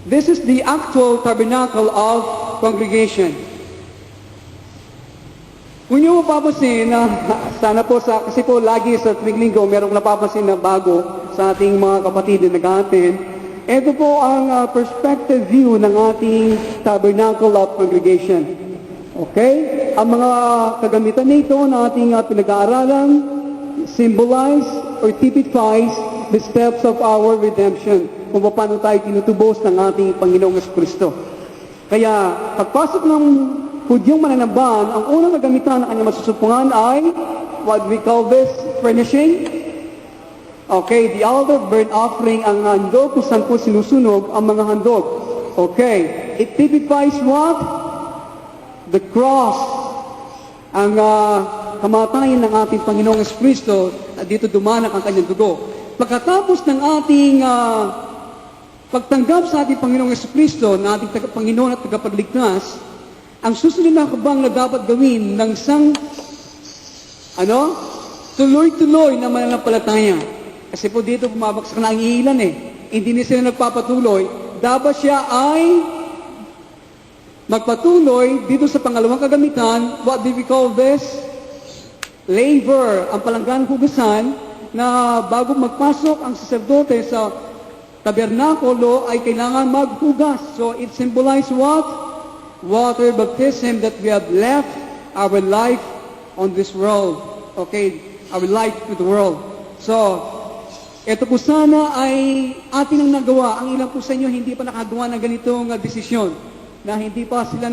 This is the actual tabernacle of congregation. Kung nyo mapapansin na, sana po kasi po lagi sa tuwing linggo, merong napapansin na bago sa ating mga kapatid na nag-attend. Ito po ang perspective view ng ating tabernacle of congregation. Okay? Ang mga kagamitan nito na ating pinag-aaralan symbolize or typifies the steps of our redemption. Kung paano tayo tinutubos ng ating Panginoong Kristo. Kaya, pagpasok ng Hudyong mananaban, ang unang nagamitan ng kanyang masusupungan ay what we call this furnishing. Okay, the altar burnt offering, ang handog kung saan po sinusunog ang mga handog. Okay, it typifies what? The cross. Ang kamatayan ng ating Panginoong Kristo, dito dumanak ang kanyang dugo. Pagkatapos ng ating pagtanggap sa ating Panginoong Kristo, na ating Panginoon at tagapagligtas, ang susunod na habang na dapat gawin ng isang tuloy-tuloy na mananampalataya. Kasi po dito bumabagsak na ang ilan Hindi na sila nagpapatuloy. Dapat siya ay magpatuloy dito sa pangalawang kagamitan. What do we call this? Laver. Ang palangganang hugasan na bago magpasok ang saserdote sa tabernakulo ay kailangan maghugas. So it symbolizes what? Water baptism, that we have left our life on this world. Okay, our life with the world. So, ito po sana ay atin ang nagawa. Ang ilan po sa inyo hindi pa nakagawa ng ganitong desisyon, na hindi pa sila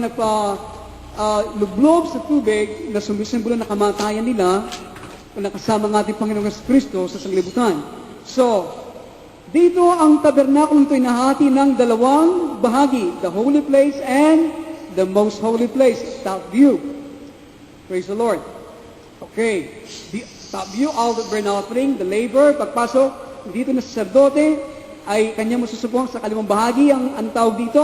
lublob sa tubig na sumisimbolo na kamatayan nila o nakasama ng ating Panginoong Kristo sa sanglibutan. So, dito ang tabernakulo ito ay nahati ng dalawang bahagi, the holy place and the most holy place, top view. Praise the Lord. Okay. The top view, all the burnt offering, the labor, pagpasok, dito na sa sacerdote, ay kanyang masusubong sa kalimang bahagi, ang tawag dito,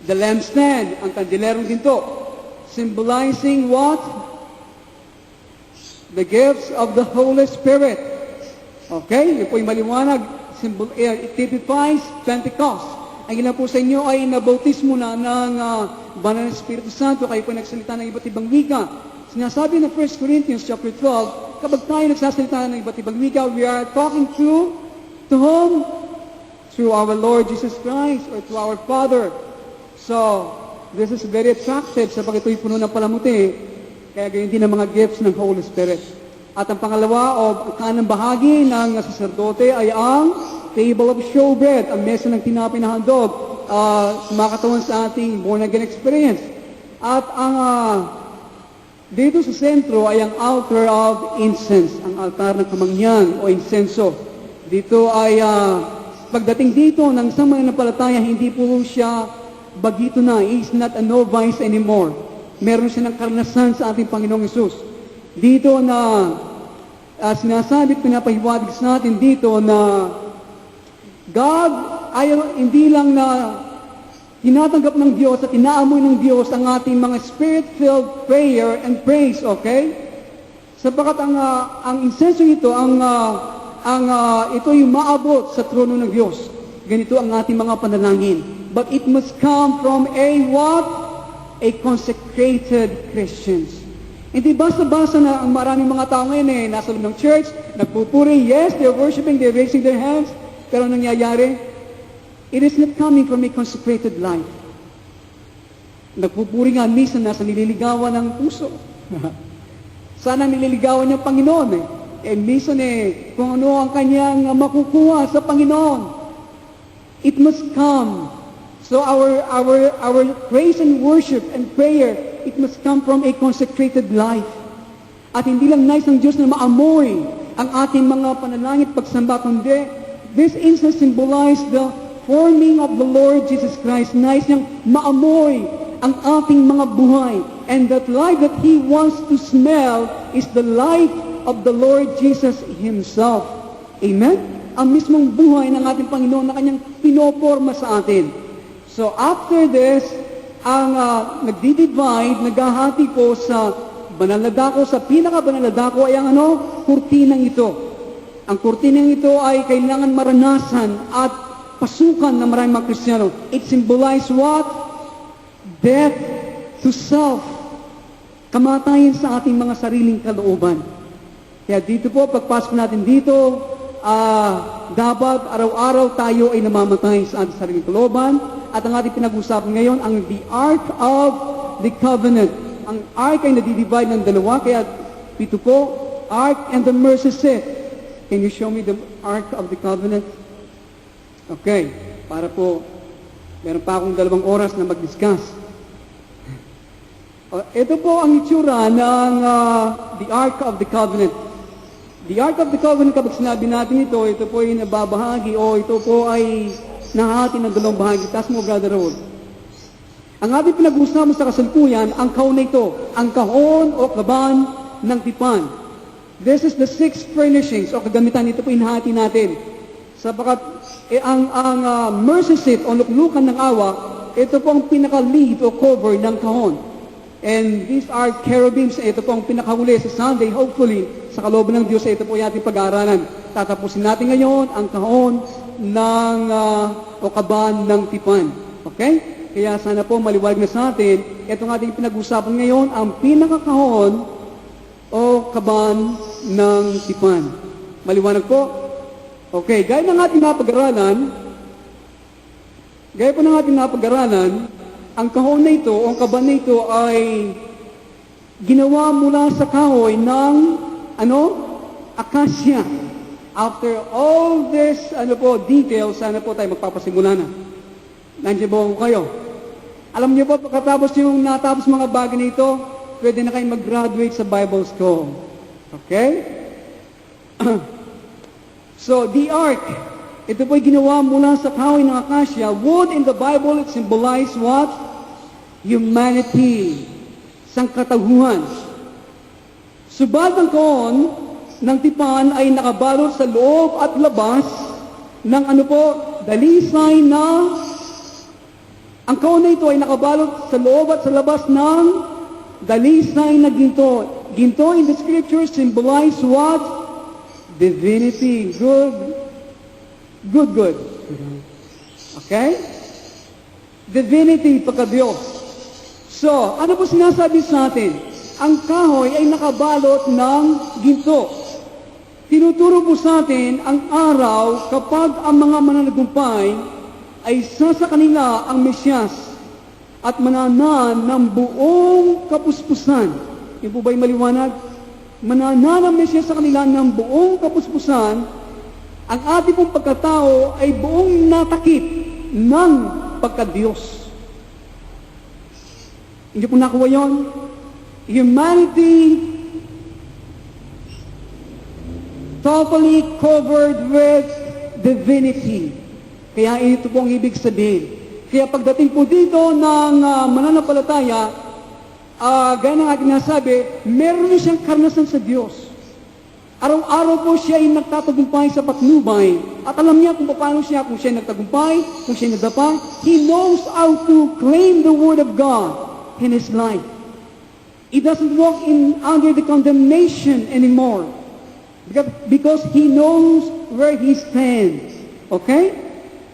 the lampstand, ang kandilerong dinto, symbolizing what? The gifts of the Holy Spirit. Okay? Yun po yung maliwanag. It typifies Pentecost. Ang ilan po sa inyo ay nabautismo na ng Banal na Espiritu Santo, kayo po nagsalita ng iba't ibang wika. Sinasabi ng 1 Corinthians chapter 12, kapag tayo nagsasalita ng iba't ibang wika, we are talking to whom? Through our Lord Jesus Christ or to our Father. So, this is very attractive sapagkat ito'y puno ng palamuti, kaya ganyan din ang mga gifts ng Holy Spirit. At ang pangalawa o kanang bahagi ng saserdote ay ang table of showbread, ang mesa ng tinapay na handog, sumakatawan sa ating born-again experience. At ang dito sa sentro ay ang altar of incense, ang altar ng kamangyan o insenso. Dito ay, pagdating dito ng isang mananampalataya, hindi po siya bagito na, he is not a novice anymore. Meron siya ng karanasan sa ating Panginoong Hesus. Dito na sinasabi, pinapahiwatig sa natin dito na God ay hindi lang na tinatanggap ng Diyos at inaamoy ng Diyos ang ating mga spirit-filled prayer and praise, okay? Sapagat ang insenso ito, ito yung maabot sa trono ng Diyos. Ganito ang ating mga panalangin. But it must come from a what? A consecrated Christians. Hindi basta-basta na ang maraming mga tao ngayon nasa loob ng church, nagpupuri, yes, they're worshiping, they're raising their hands, pero nangyayari, it is not coming from a consecrated life. Nagpupuri nga minsan nasa nililigawan ng puso. Sana nililigawan niya ang Panginoon minsan kung ano ang kanyang makukuha sa Panginoon. It must come. So our praise and worship and prayer, it must come from a consecrated life. At hindi lang nais ng Diyos na maamoy ang ating mga panalangin at pagsamba, kundi this incense symbolizes the forming of the Lord Jesus Christ. Nais niyang maamoy ang ating mga buhay. And that life that He wants to smell is the life of the Lord Jesus Himself. Amen? Ang mismong buhay ng ating Panginoon na Kanyang pinoporma sa atin. So after this, ang nagdi-divide, naghahati po sa banal na dako, sa pinaka-banal na dako ay ang kurtinang ito. Ang kurtinang ito ay kailangan maranasan at pasukan ng maraming mga Kristiyano. It symbolizes what? Death to self. Kamatayan sa ating mga sariling kalooban. Kaya dito po, pagpasok natin dito, dapat araw-araw tayo ay namamatay sa ating sariling kalooban. At ang ating pinag-usapan ngayon, ang the Ark of the Covenant. Ang Ark ay nadidivide ng dalawa, kaya dito po, Ark and the mercy seat. Can you show me the Ark of the Covenant? Okay, para po, meron pa akong 2 oras na mag-discuss. Ito po ang itsura ng the Ark of the Covenant. The Ark of the Covenant, kapag sinabi natin ito po ay nababahagi o ito po ay nahati ng 2 bahagi. Taas mo, Brother Raul. Ang ating pinag-usapan sa kasalukuyan, ang kahon na ito, ang kahon o kaban ng tipan. This is the 6 furnishings o kagamitan. Ito po inahati natin. Sapagat ang mercy seat o luklukan ng awa, ito po ang pinaka-lead o cover ng kahon. And these are cherubims. Ito po ang pinakahuli sa Sunday. Hopefully, sa kalooban ng Diyos, ito po yung ating pag-aaralan. Tatapusin natin ngayon ang kahon ng o kaban ng tipan. Okay? Kaya sana po maliwanag na sa atin, itong ating pinag-usapan ngayon, ang pinakakahon o kaban ng tipan. Maliwanag po? Okay, gaya ng ating napag-aralan, ang kahon na ito, o ang kaban na ito ay ginawa mula sa kahoy ng, akasya. After all this, details, sana po tayo magpapasimula na. Nandiyan po kayo. Alam niyo po, pagkatapos yung natapos mga bagay nito, pwede na kayo mag-graduate sa Bible School. Okay? So, the Ark, ito po'y ginawa mula sa kahoy ng akasya. Wood in the Bible, it symbolizes what? Humanity. Sangkatauhan. Subalit ang kahon ng tipan ay nakabalot sa loob at labas ng dalisay na ang kahon na ito ay nakabalot sa loob at sa labas ng dalisay na ginto. Ginto in the scripture symbolize what? Divinity. Good. Okay? Divinity, pagka-Diyos. So, ano po sinasabi sa atin? Ang kahoy ay nakabalot ng ginto. Tinuturo po sa atin ang araw kapag ang mga mananagumpay ay sa kanila ang Mesyas at mananan ng buong kapuspusan. Yung po ba'y maliwanag? Mananan ang Mesyas sa kanila ng buong kapuspusan. Ang ating pong pagkatao ay buong natakip ng pagka-Diyos. Hindi po nakuha yun? Humanity totally covered with divinity. Kaya ito po ang ibig sabihin. Kaya pagdating po dito ng mananampalataya, gaya ng aking nasabi, meron siyang karanasan sa Diyos. Araw-araw po siya ay nagtatagumpay sa patnubay. At alam niya kung paano siya, kung siya nagtagumpay, kung siya nadapa. He knows how to claim the Word of God in his life. He doesn't walk under the condemnation anymore. Because he knows where he stands. Okay?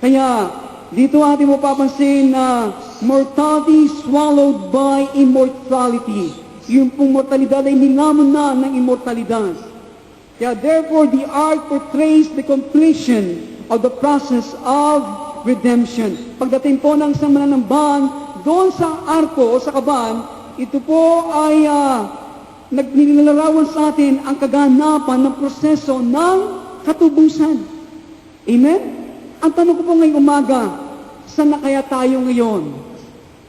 Kaya, dito ating mapapansin na mortality swallowed by immortality. Yung pong mortalidad ay nilamon na ng immortalidad. Kaya therefore, the ark portrays the completion of the process of redemption. Pagdating po ng isang mananambahan, doon sa arko o sa kaban, ito po ay nagnilalarawan sa atin ang kaganapan ng proseso ng katubusan. Amen? Ang tanong ko po ngayong umaga, saan na kaya tayo ngayon?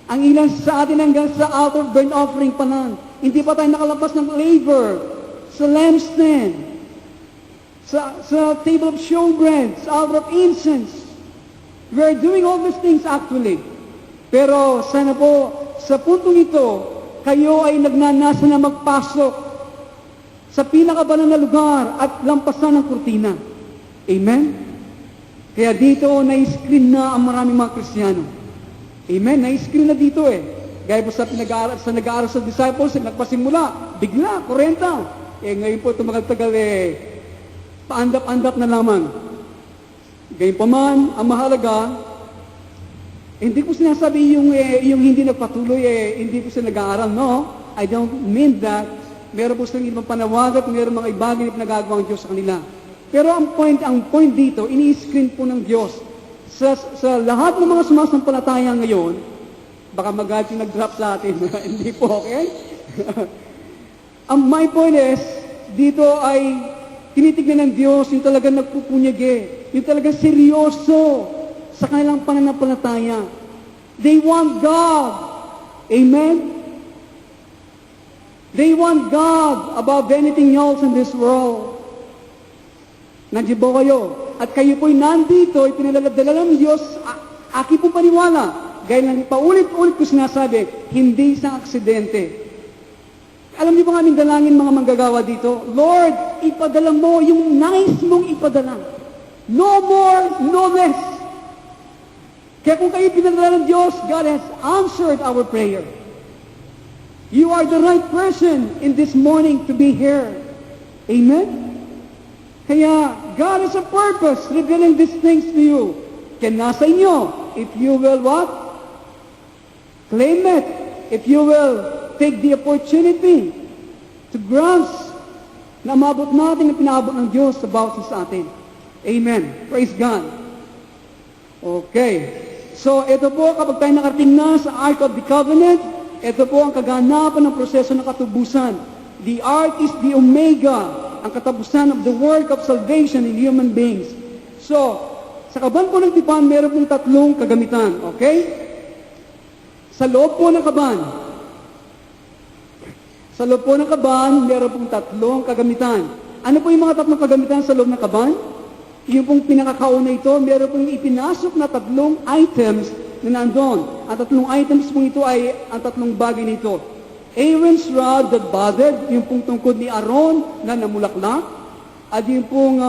Ang ilan sa atin hanggang sa altar of burnt offering pa lang. Hindi pa tayo nakalabas ng laver, sa lampstand, sa table of showbread, sa altar of incense. We're doing all these things actually. Pero sana po, sa puntong ito, kayo ay nagnanasa na magpasok sa pinakabanal na lugar at lampasan ng kurtina. Amen? Kaya dito, na-screen na ang maraming mga Kristiyano. Amen? Na-screen na dito eh. Gaya po sa nag-aaral sa disciples, nagpasimula, bigla, 40. Ngayon po, tumagal-tagal paandap-andap na lamang. Gayunpaman, ang mahalaga, hindi ko sinasabi yung hindi nagpatuloy, hindi ko sila nag-aaral, no? I don't mean that. Meron po silang ibang panawagan, meron mga ibagay na pinagagawa ng Diyos sa kanila. Pero ang point dito, ini-screen po ng Diyos. Sa lahat ng mga sumasampalataya ngayon, baka magalit yung nag-drop sa atin. Hindi po, okay? My point is, dito ay tinitignan ng Diyos yung talagang nagpupunyagi, yung talagang seryoso sa kanilang pananampalataya. They want God. Amen? They want God above anything else in this world. Nandiyan po kayo. At kayo po'y nandito, ipinaladala ng Diyos, aki po paniwala. Gaya lang, paulit-ulit ko sinasabi, hindi isang aksidente. Alam niyo ba aming dalangin mga manggagawa dito? Lord, ipadala mo yung nais mong ipadala. No more, no less. Kaya kung kayo pinadala ng Diyos, God has answered our prayer. You are the right person in this morning to be here. Amen? Kaya, God has a purpose revealing these things to you. Kaya nasa inyo, if you will what? Claim it. If you will take the opportunity to grasp na mabot natin ang pinabot ng Diyos sa bawat sa atin. Amen. Praise God. Okay. So, ito po, kapag tayo nakarating na sa Ark of the Covenant, ito po ang kaganapan ng proseso ng katubusan. The Ark is the Omega, ang katapusan of the work of salvation in human beings. So, sa kaban po ng tipan, meron pong tatlong kagamitan. Okay? Sa loob po ng kaban, meron pong tatlong kagamitan. Ano po yung mga tatlong kagamitan sa loob ng kaban? Yung pong pinakakauna ito, meron pong ipinasok na tatlong items na nandun. Ang tatlong items po ito ay ang tatlong bagay nito. Aaron's rod that budded, yung pong tungkod ni Aaron na namulaklak, at yung pong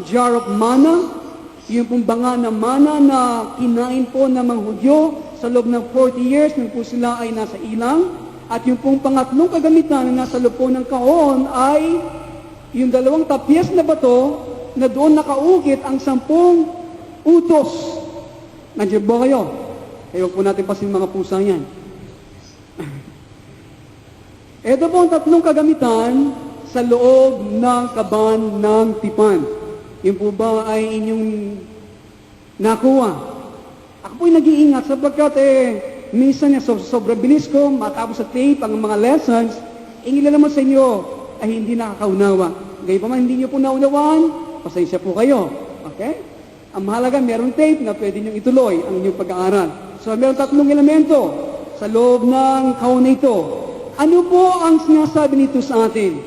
jar of manna, yung pong banga ng mana na kinain po ng mga Hudyo sa loob ng 40 years nung po sila ay nasa ilang, at yung pong pangatlong kagamitan na nasa loob po ng kahon ay yung dalawang tapyas na bato na doon nakaukit ang 10 utos. Nandiyan ba kayo? Kaya huwag po natin pasin mga pusa yan. Ito po ang tatlong kagamitan sa loob ng kaban ng tipan. Yun po ba ay inyong nakuha? Ako po'y nag-iingat sapagkat minsan sobrang bilis ko, matapos sa tape ang mga lessons, ingila naman sa inyo ay hindi nakakaunawa. Gaya pa man, hindi nyo po naunawaan, pasensya po kayo. Okay? Ang mahalaga, meron tape na pwede nyo ituloy ang inyong pag-aaral. So, meron tatlong elemento sa loob ng kahon na ito. Ano po ang sinasabi nito sa atin?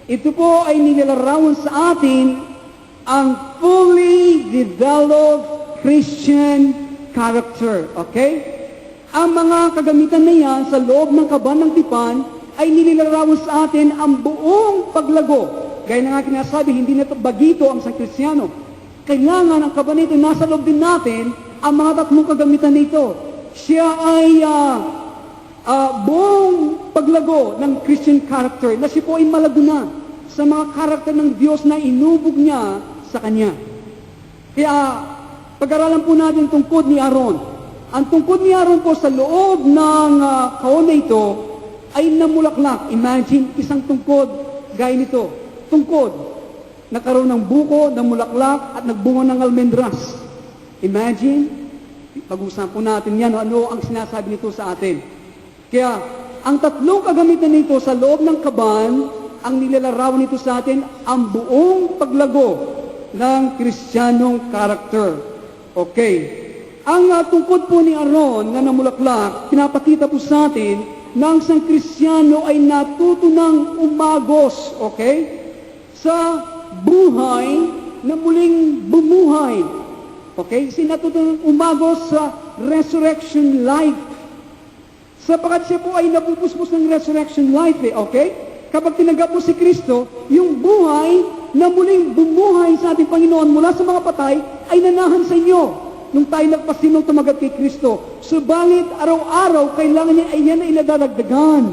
Ito po ay nilalarawan sa atin ang fully developed Christian character. Okay? Ang mga kagamitan na yan sa loob ng kaban ng tipan ay nilalarawan sa atin ang buong paglago. Gaya na nga kinasabi, hindi na ito bagito ang San Cristiano. Kailangan ang kaban nito nasa loob din natin ang mga tatlong kagamitan nito. Siya ay buong paglago ng Christian character na siya po ay malago na sa mga karakter ng Diyos na inubog niya sa Kanya. Kaya, pag-aralan po natin tungkod ni Aaron. Ang tungkod ni Aaron po sa loob ng kahon na ito ay namulaklak. Imagine, isang tungkod, gaya nito. Tungkod, nakaroon ng buko, namulaklak, at nagbunga ng almendras. Imagine, pag-usapan po natin yan, ano ang sinasabi nito sa atin. Kaya, ang tatlong kagamitan nito sa loob ng kaban, ang nilalarawan nito sa atin, ang buong paglago ng Kristiyanong karakter. Okay. Ang tungkod po ni Aaron na namulaklak, pinapakita po sa atin na ang isang Kristiyano ay natuto ng umagos, okay? Sa buhay na muling bumuhay. Okay? Sinatuto ng umagos sa resurrection life. Sapagat siya po ay napupuspos ng resurrection life, okay? Kapag tinanggap mo si Kristo, yung buhay na muling bumuhay sa ating Panginoon mula sa mga patay ay nanahan sa inyo nung tayo nagpasinong tumagat kay Kristo. Subalit, araw-araw, kailangan niya ay yan ay nadadagdagan.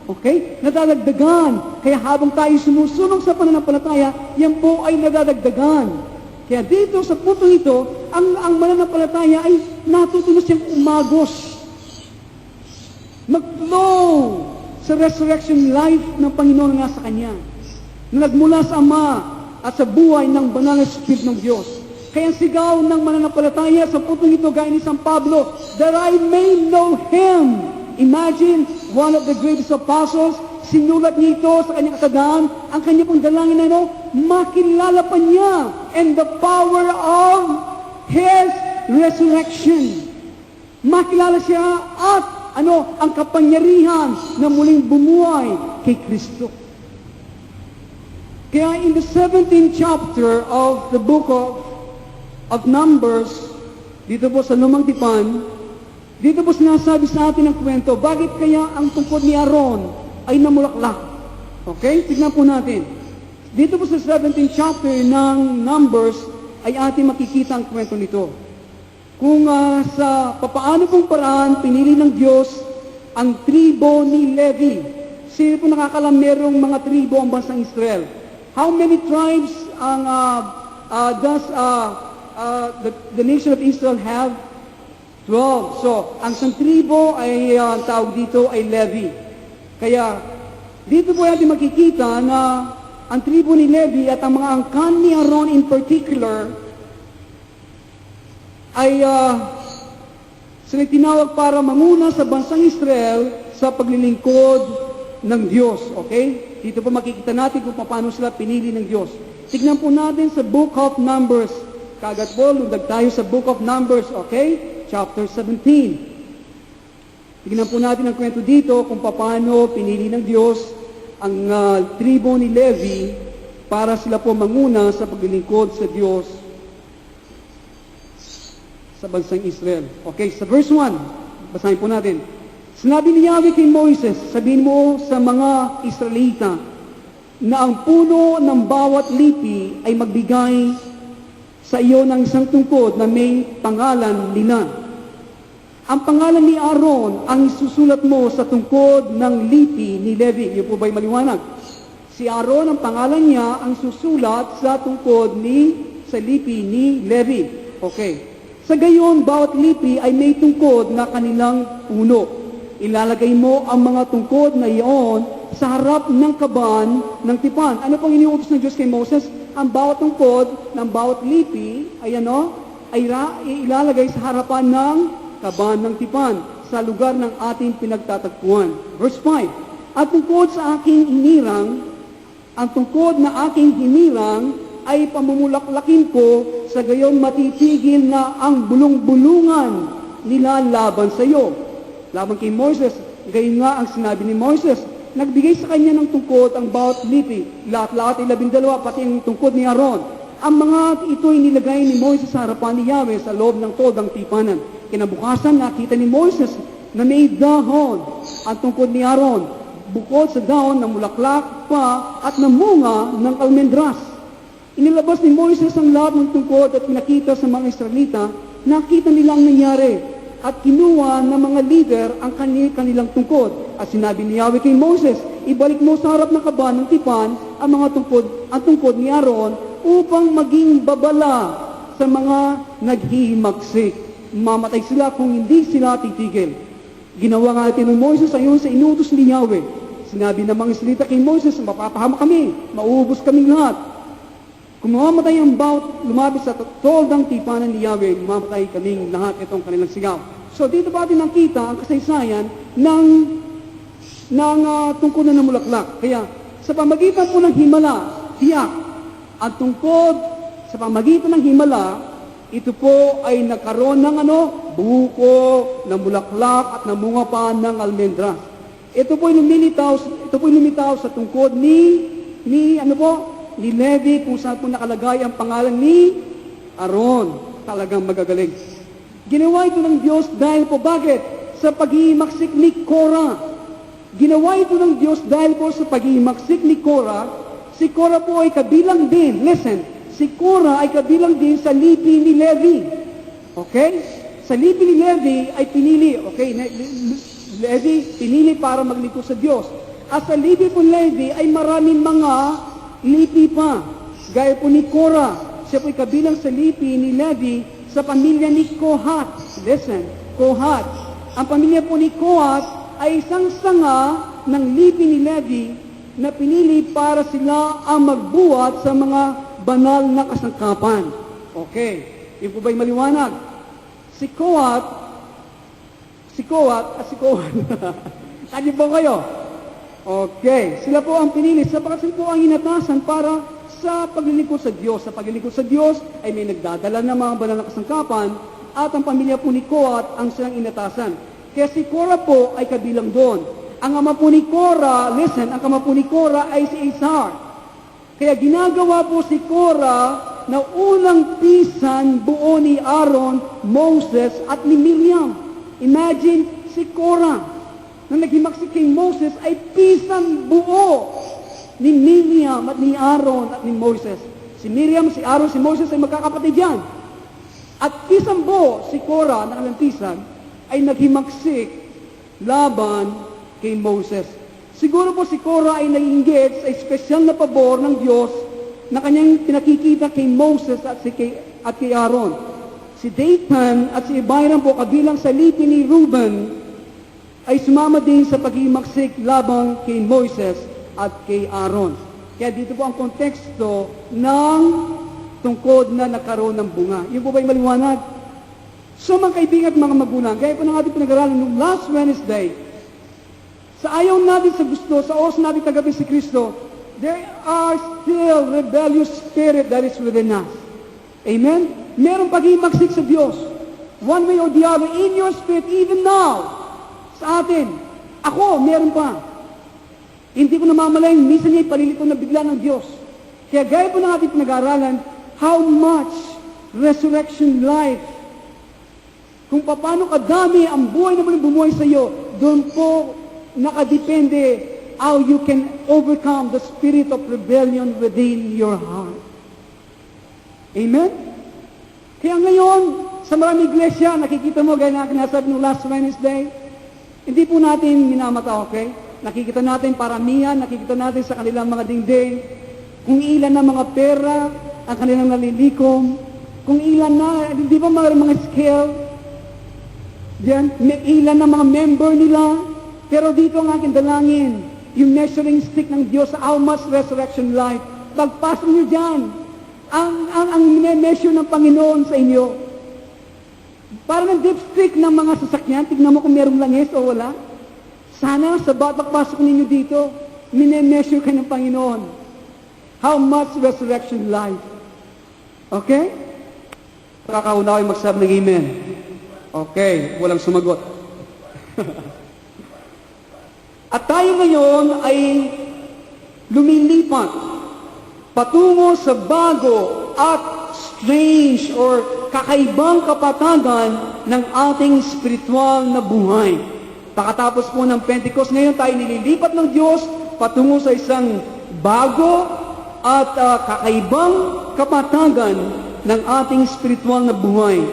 Okay? Nadadagdagan. Kaya habang tayo sumusunod sa pananampalataya, yan po ay nadadagdagan. Kaya dito sa puntong ito, ang mananampalataya ay natuto na siyang umagos. Mag-flow sa resurrection life ng Panginoon nga sa Kanya. Na nagmula sa Ama at sa buhay ng banal na Espiritu ng Diyos. Kaya sigaw ng mananampalataya sa puntong ito, gaya ni San Pablo, that I may know Him. Imagine, one of the greatest apostles, sinulat niya ito sa kanyang kasadaan, ang kanya pong dalangin na makilala pa niya and the power of His resurrection. Makilala siya at ang kapangyarihan na muling bumuhay kay Kristo. Kaya in the 17th chapter of the book of Numbers, dito po sa Lumang Tipan, dito po sinasabi sa atin ang kwento, bakit kaya ang tungkod ni Aaron ay namulaklak? Okay? Tignan po natin. Dito po sa 17th chapter ng Numbers, ay ating makikita ang kwento nito. Kung sa papaano pong paraan pinili ng Diyos ang tribo ni Levi. Sino po nakakalam merong mga tribo ang bansang Israel? How many tribes does the nation of Israel have? 12. So, ang isang tribo ay tawag dito ay Levi. Kaya, dito po natin makikita na ang tribo ni Levi at ang mga angkan ni Aaron in particular ay sila tinawag para manguna sa bansang Israel sa paglilingkod ng Diyos. Okay? Dito po makikita natin kung paano sila pinili ng Diyos. Tignan po natin sa Book of Numbers. Kaagad po, lundag tayo sa Book of Numbers. Okay? Chapter 17. Tignan po natin ang kwento dito kung paano pinili ng Diyos ang tribo ni Levi para sila po manguna sa paglilingkod sa Diyos sa bansang Israel. Okay, sa verse 1, basahin po natin. Sinabi ni Yahweh kay Moises, sabihin mo sa mga Israelita na ang puno ng bawat lipi ay magbigay sa iyo ng isang tungkod na may pangalan nila. Ang pangalan ni Aaron ang isusulat mo sa tungkod ng lipi ni Levi. Yun po ba'y maliwanag? Si Aaron, ang pangalan niya ang susulat sa tungkod sa lipi ni Levi. Okay. Sa gayon, bawat lipi ay may tungkod na kanilang puno. Ilalagay mo ang mga tungkod na iyon sa harap ng kaban ng tipan. Ano pong iniutos ng Diyos kay Moses? Ang bawat tungkod ng bawat lipi ay ilalagay sa harapan ng kaban ng tipan sa lugar ng ating pinagtatagpuan. Verse 5, At tungkod sa aking hinirang, ang tungkod na aking hinirang ay pamumulaklakin ko, sa gayon matitigil na ang bulong-bulungan nila laban sa iyo. Laban kay Moses, gayon nga ang sinabi ni Moses, nagbigay sa kanya ng tungkod ang bawat lipi, lahat-lahat ay 12, pati ang tungkod ni Aaron. Ang mga ito'y nilagay ni Moses sa harapan ni Yahweh sa loob ng todang tipanan. Kinabukasan, nakita ni Moses na may dahon ang tungkod ni Aaron, bukod sa dahon na mulaklak pa at namunga ng almendras. Inilabas ni Moises ang lahat ng tungkod at pinakita sa mga Israelita, nakita nilang nangyari at kinuha ng mga leader ang kanilang tungkod. At sinabi ni Yahweh kay Moses, ibalik mo sa harap ng kaban ng tipan ang tungkod ni Aaron upang maging babala sa mga naghihimagsik. Mamatay sila kung hindi sila titigil. Ginawa nga natin ng Moises ayon sa inutos ni Yahweh. Sinabi ng mga Israelita kay Moises, mapapahamak kami, mauubos kaming lahat. Kung mamamatay ang bawat lumapit sa toldang tipanan ni Yahweh, mamamatay kaming lahat, itong kanilang sigaw. So dito ba natin nakita ang kasaysayan ng tungkod na namulaklak. Kaya sa pamagitan po ng himala, tiyak, at tungkod sa pamagitan ng himala, ito po ay nagkaroon ng buko, namulaklak at namunga pa ng almendra. Ito po ay lumitaw sa tungkod ni Levi, kung saan po nakalagay ang pangalan ni Aaron. Talagang magagaling. Ginawa ito ng Diyos dahil po bakit? Sa paghihimaksik ni Korah. Ginawa ito ng Diyos dahil po sa paghihimaksik ni Korah. Si Korah po ay kabilang din. Listen, si Korah ay kabilang din sa lipi ni Levi. Okay? Sa lipi ni Levi ay pinili. Okay? Levi pinili para maglingkod sa Diyos. At sa lipi po ni Levi ay maraming mga lipi pa. Gaya po ni Korah. siya po'y kabilang sa lipi ni Levi sa pamilya ni Kohat. Listen, Kohat. Ang pamilya po ni Kohat ay isang sanga ng lipi ni Levi na pinili para sila ang magbuhat sa mga banal na kasangkapan. Okay, yun po ba'y maliwanag? Si Kohat, Kanya po kayo? Okay, sila po ang pinili sapagkat sila po ang inatasan para sa paglilingkod sa Diyos. Sa paglilingkod sa Diyos ay may nagdadala ng mga banal na kasangkapan at ang pamilya po ni Kohat ang silang inatasan. Kaya si Korah po ay kabilang doon. Ang ama po ni Korah, listen, ang ama po ni Korah ay si Izhar. Kaya ginagawa po si Korah na unang pisan buo ni Aaron, Moses at ni Miriam. Imagine si Korah na naghimaksik kay Moses ay pisan buo ni Miriam at ni Aaron at ni Moses. Si Miriam, si Aaron, si Moses ay magkakapatid yan. At pisan buo si Korah na kalantisan ay naghimaksik laban kay Moses. Siguro po si Korah ay nag-engage sa espesyal na pabor ng Diyos na kanyang pinakikita kay Moses at kay Aaron. Si Dathan at si Abiram po kabilang sa lipi ni Reuben ay sumama din sa paghimaksik labang kay Moses at kay Aaron. Kaya dito po ang konteksto ng tungkod na nagkaroon ng bunga. Yun po ba'y maliwanag? So mga kaibigan at mga magulang, gaya po ng ating pinag-aralan noong last Wednesday, sa ayaw natin sa gusto, sa oras natin tagapin si Kristo, there are still rebellious spirit that is within us. Amen? Merong paghimaksik sa Diyos. One way or the other, in your spirit, even now, sa atin. Ako, meron pa. Hindi ko namamalayan, minsan niya ipalilito na bigla ng Diyos. Kaya gaya po ng ating pinag-aaralan, how much resurrection life, kung paano kadami ang buhay na muling bumuhay sa iyo, doon po nakadepende how you can overcome the spirit of rebellion within your heart. Amen? Kaya ngayon, sa maraming iglesia, nakikita mo, gaya na kinasabi ng last Wednesday, hindi po natin minamata, okay? Nakikita natin paramihan, nakikita natin sa kanilang mga dingding, kung ilan na mga pera ang kanilang nalilikom, kung ilan na, hindi ba mga scale, diyan, ilan na mga member nila, pero dito ang aking dalangin, yung measuring stick ng Diyos sa how much resurrection life, pagpasok nyo dyan, ang measure ng Panginoon sa inyo, parang ang dipstick ng mga sasakyan, tignan mo kung merong langis o wala. Sana sa pagpasok ninyo dito, minemeasure ka ng Panginoon. How much resurrection life? Okay? Kakauna ko yung magsabi ng amen. Okay, walang sumagot. At tayo ngayon ay lumilipat patungo sa bago at strange or kakaibang kapatagan ng ating spiritual na buhay. Pakatapos po ng Pentecost, ngayon tayo nililipat ng Diyos patungo sa isang bago at kakaibang kapatagan ng ating spiritual na buhay.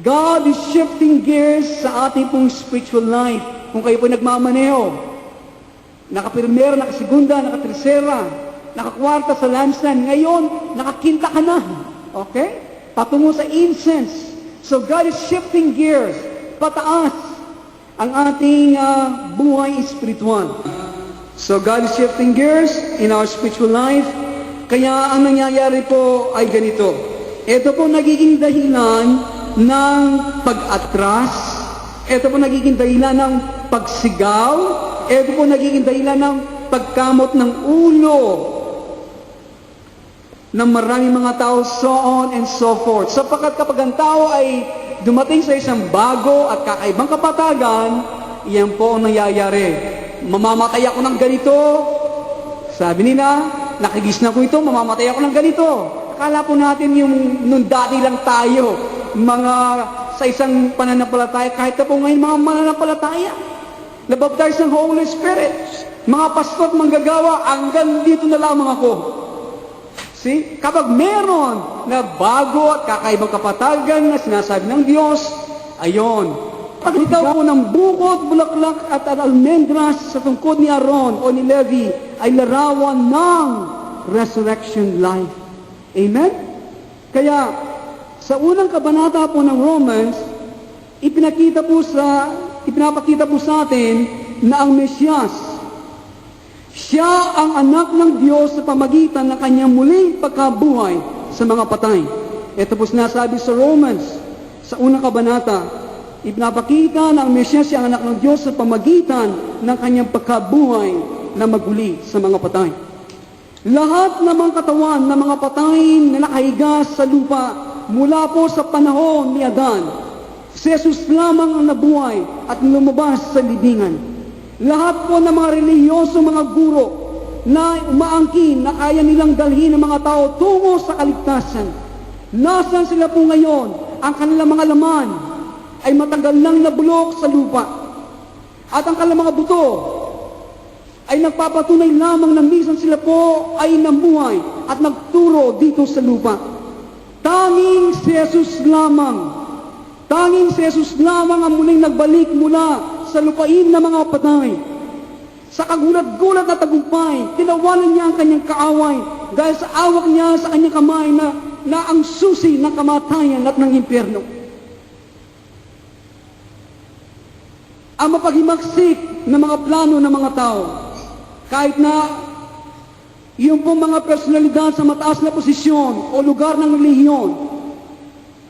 God is shifting gears sa ating pong spiritual life. Kung kayo po nagmamaneho, nakapirmera, nakasegunda, nakatersera, nakakwarta sa lampstand, ngayon, nakakinta ka na. Okay? Patungo sa incense. So God is shifting gears, pataas ang ating buhay spiritual. So God is shifting gears in our spiritual life. Kaya ang nangyayari po ay ganito. Ito po nagiging dahilan ng pag-atras. Ito po nagiging dahilan ng pagsigaw. Ito po nagiging dahilan ng pagkamot ng ulo ng maraming mga tao, so on and so forth. Sapagkat kapag ang tao ay dumating sa isang bago at kakaibang kapatagan, iyan po ang nangyayari. Mamamatay ako ng ganito. Sabi nila, nakigisna ko ito, mamamatay ako ng ganito. Akala po natin yung nung dati lang tayo, mga sa isang pananampalataya, kahit na po ngayon mga mananampalataya, nabaptize ng Holy Spirit, mga pastor at manggagawa, hanggang dito na lamang ako. See? Kapag meron na bago at kakaibang kapatagan na sinasabi ng Diyos, ayon. Pag ikaw po ng bukod, bulaklak at almendras sa tungkod ni Aaron o ni Levi ay larawan ng resurrection life. Amen? Kaya, sa unang kabanata po ng Romans, ipinapakita po sa atin na ang Mesyas, siya ang anak ng Diyos sa pamagitan ng kanyang muling pagkabuhay sa mga patay. Ito po sinasabi sa Romans, sa unang kabanata, ipinapakita na ang Mesyas siya ang anak ng Diyos sa pamagitan ng kanyang pagkabuhay na maguli sa mga patay. Lahat ng mga katawan ng mga patay na nakahiga sa lupa mula po sa panahon ni Adan, si Jesus lamang ang nabuhay at lumabas sa libingan. Lahat po ng mga relihiyoso, mga guro na umaangkin na kaya nilang dalhin ng mga tao tungo sa kaligtasan. Nasaan sila po ngayon? Ang kanilang mga laman ay matagal nang nabulok sa lupa. At ang kanilang mga buto ay nagpapatunay lamang na minsan sila po ay namuhay at nagturo dito sa lupa. Tanging si Jesus lamang ang muling nagbalik mula sa lupain ng mga patay. Sa kagulat-gulat na tagumpay, tinawanan niya ang kanyang kaaway dahil sa awak niya sa kanyang kamay na ang susi ng kamatayan at ng impyerno. Ang mapaghimagsik ng mga plano ng mga tao, kahit na yung pong mga personalidad sa mataas na posisyon o lugar ng relihiyon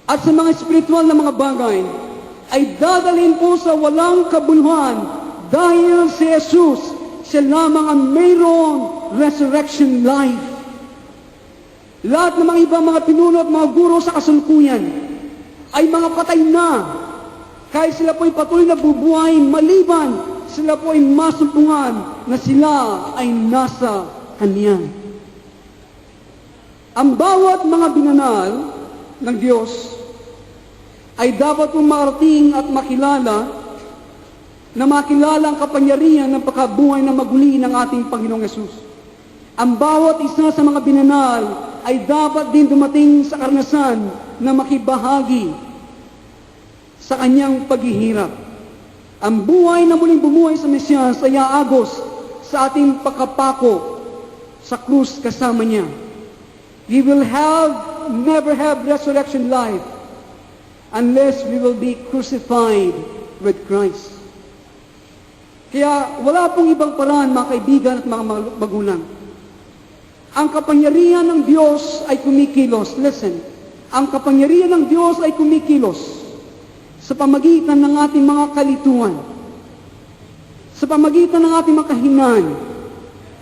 at sa mga espiritual na mga bagay, ay dadalhin po sa walang kabuluhan dahil si Jesus, siya lamang ang mayroong resurrection life. Lahat ng mga ibang mga pinuno at mga guro sa kasalukuyan ay mga patay na. Kahit sila po ay patuloy na bubuhay maliban, sila po ay masumpungan na sila ay nasa Kanya. Ang bawat mga binanal ng Diyos ay dapat pong marating at makilala ang kapangyarihan ng pagkabuhay na maguli ng ating Panginoong Yesus. Ang bawat isa sa mga binanal ay dapat din dumating sa karanasan na makibahagi sa kanyang paghihirap. Ang buhay na muling bumuhay sa Mesyas ay aagos sa ating pagkapako sa krus kasama niya. We will never have resurrection life unless we will be crucified with Christ. Kaya wala pong ibang paraan, mga kaibigan at mga magulang. Ang kapangyarihan ng Diyos ay kumikilos. Listen, ang kapangyarihan ng Diyos ay kumikilos sa pamagitan ng ating mga kalituhan, sa pamagitan ng ating mga kahinaan,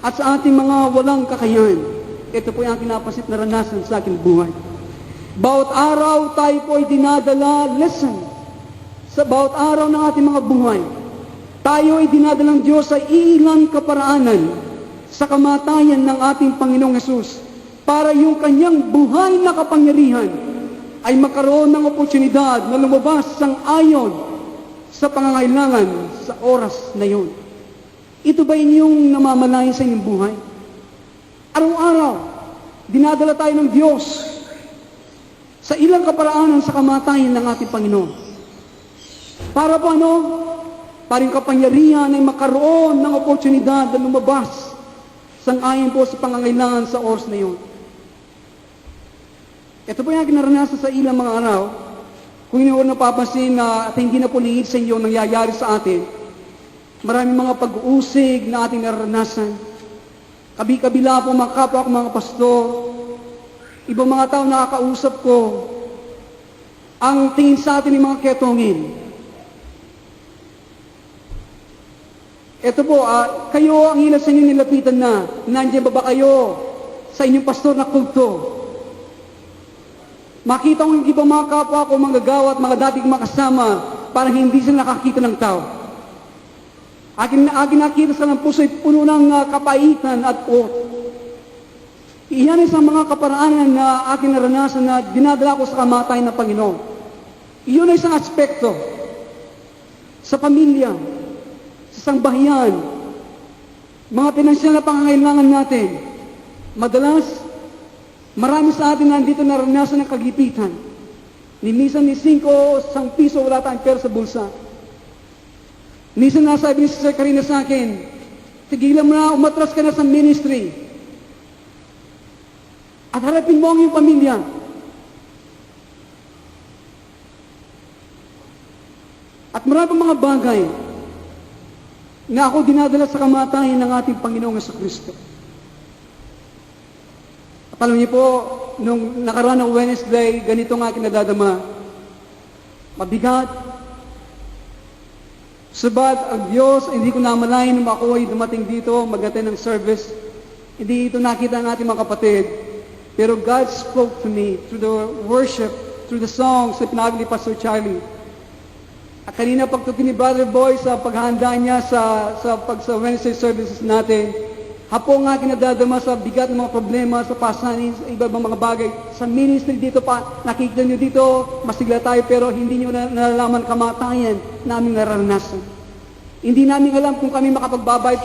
at sa ating mga walang kakayahan. Ito po yung kinapasit na ranasan sa aking buhay. Bawat araw tayo po ay dinadala, listen, sa bawat araw ng ating mga buhay, tayo ay dinadala ng Diyos sa ilang kaparaanan sa kamatayan ng ating Panginoong Hesus para yung kanyang buhay na kapangyarihan ay makaroon ng oportunidad na lumabas sang ayon sa pangangailangan sa oras na yun. Ito ba inyong namamalayan sa inyong buhay? Araw-araw, dinadala tayo ng Diyos sa ilang kaparaanan sa kamatayan ng ating Panginoon. Para po para yung kapangyarihan ay makaroon ng oportunidad na lumabas sang-ayon po sa pangangailangan sa oras na yun. Ito po yung kinaranasan sa ilang mga araw. Kung inyo napapansin na at hindi na po liit sa inyo nangyayari sa atin, maraming mga pag-uusig na ating naranasan. Kabi-kabila po mga kapwa ko, mga pastor, ibang mga tao nakakausap ko, ang tingin sa atin ng mga ketongin. Ito po, kayo ang ilan sa inyo nilapitan na, nandiyan ba kayo sa inyong pastor na kulto? Makita ko yung ibang mga kapwa ko, mga gagawa at mga dating makasama, para hindi sila nakakita ng tao. Akin nakita sa ng puso ay puno ng kapaitan at uot. Iyan ay sa mga kaparaanan na aking naranasan na dinadala ko sa kamatayan ng Panginoon. Iyon ay isang aspekto sa pamilya, sa sangbahayan, mga pinansyal na pangangailangan natin. Madalas, marami sa atin na dito naranasan ng kagipitan. Minsan ni 5 o 1 piso wala tayong pera sa bulsa. Minsan nasabi ni Sister Karina sa akin, tigilan mo na, umatras ka na sa ministry. At harapin mo ang iyong pamilya. At marami pang mga bagay na ako dinadala sa kamatayan ng ating Panginoong Jesucristo. At alam niyo po, nung nakaraan ng Wednesday, ganito nga kinadadama. Mabigat. Sabat ang Diyos, hindi ko namalayan nung ako ay dumating dito, mag-attend ng service. Hindi ito nakita ng ating mga kapatid. Pero God spoke to me through the worship, through the songs na pinagod ni Pastor Charlie. At kanina pagtukin ni Brother Boy sa paghahanda niya sa Wednesday services natin, hapo nga kinadadama sa bigat ng mga problema, sa pasanin, sa iba mga bagay. Sa ministry dito pa, nakikita niyo dito, masigla tayo pero hindi niyo nalalaman kamatayan na aming naranasan. Hindi namin alam kung kami makapagbabayad,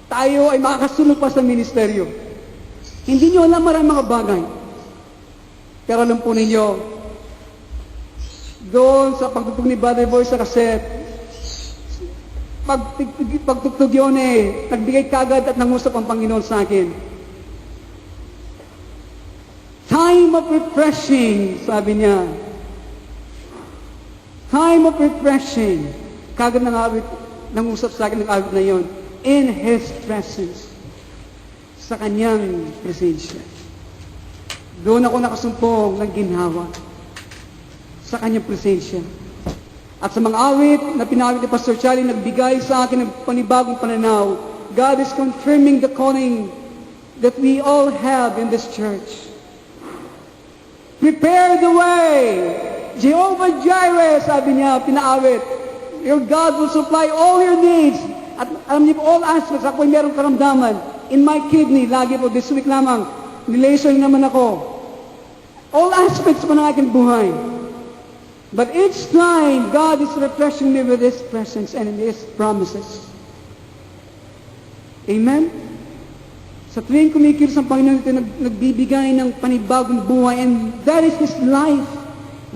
tayo ay makakasunod pa sa ministeryo. Hindi niyo alam maraming mga bagay. Pero alam po ninyo, doon sa pagtugtog ni Brother Boy sa cassette, pagtugtog yun nagbigay kagad at nangusap ang Panginoon sa akin. Time of refreshing, sabi niya. Time of refreshing. Kagad nangusap sa akin ng awit na yon. In His presence. Sa Kanyang presensya. Doon ako nakasumpong ng ginhawa. Sa Kanyang presensya. At sa mga awit na pinawit ni Pastor Charlie, nagbigay sa akin ng panibagong pananaw, God is confirming the calling that we all have in this church. Prepare the way. Jehovah Jireh, sabi niya, pinaawit. Your God will supply all your needs. At alam niyo po, all aspects, ako ay merong karamdaman. In my kidney, lagi po, this week lamang, nilaser naman ako. All aspects po ng aking buhay. But each time, God is refreshing me with His presence and His promises. Amen? Sa tuwing kumikilos ang Panginoon, ito nagbibigay ng panibagong buhay, and that is His life.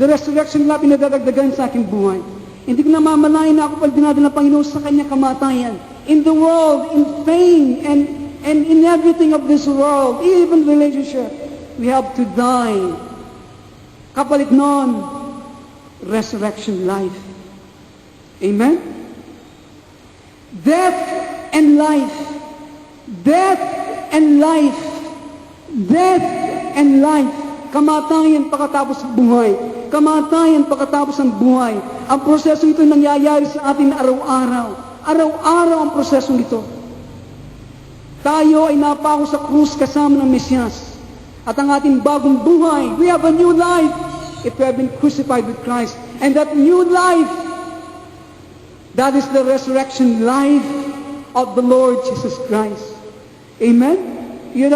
The resurrection life pinadadagdagan sa aking buhay. Hindi ko namamalayan na ako pag dinadala ng Panginoon sa Kanyang kamatayan. In the world, in fame, and in everything of this world, even relationship, we have to die. Kapalit nun, resurrection life. Amen? Death and life. Death and life. Death and life. Kamatayan pagkatapos ng buhay. Kamatayan pagkatapos ng buhay. Ang proseso ito nangyayari sa atin araw-araw. Araw-araw ang proseso ito. Tayo ay napako sa krus kasama ng Mesiyas. At ang ating bagong buhay, we have a new life. If we have been crucified with Christ. And that new life, that is the resurrection life of the Lord Jesus Christ. Amen? Yun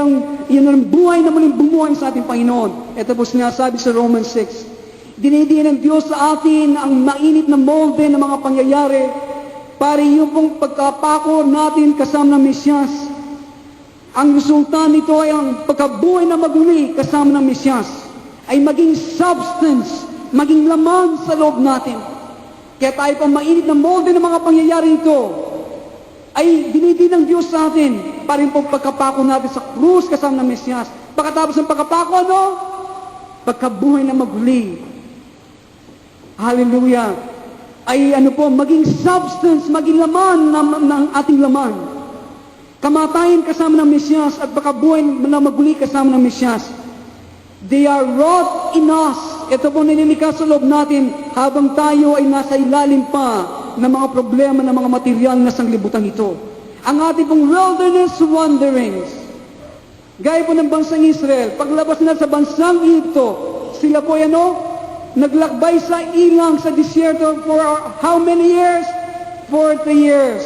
ang buhay na muling bumuhay sa ating Panginoon. Ito po sinasabi sa Romans 6. Dinidiin ng Diyos sa atin ang mainit na molde ng mga pangyayari para yung pong pagkapako natin kasama ng Mesiyas. Ang resulta nito ay ang pagkabuhay na maguli kasama ng Mesiyas ay maging substance, maging laman sa loob natin. Kaya tayo pang mainit na molde ng mga pangyayari ito, ay dinidin ng Diyos sa atin para yung pagkapako natin sa krus kasama ng Mesiyas. Pagkatapos ng pagkapako, pagkabuhay na maguli. Hallelujah. Ay maging substance, maging laman ng ating laman. Kamatayan kasama ng Mesiyas at pagkabuhay na maguli kasama ng Mesiyas. They are wrought in us. Ito po nililikha sa loob natin habang tayo ay nasa ilalim pa ng mga problema ng mga material na sanglibutan ito. Ang ating pong wilderness wanderings. Gaya po ng bansang Israel, paglabas na sa bansang Egypto, sila po naglakbay sa ilang sa disyerto for how many years? 40 years.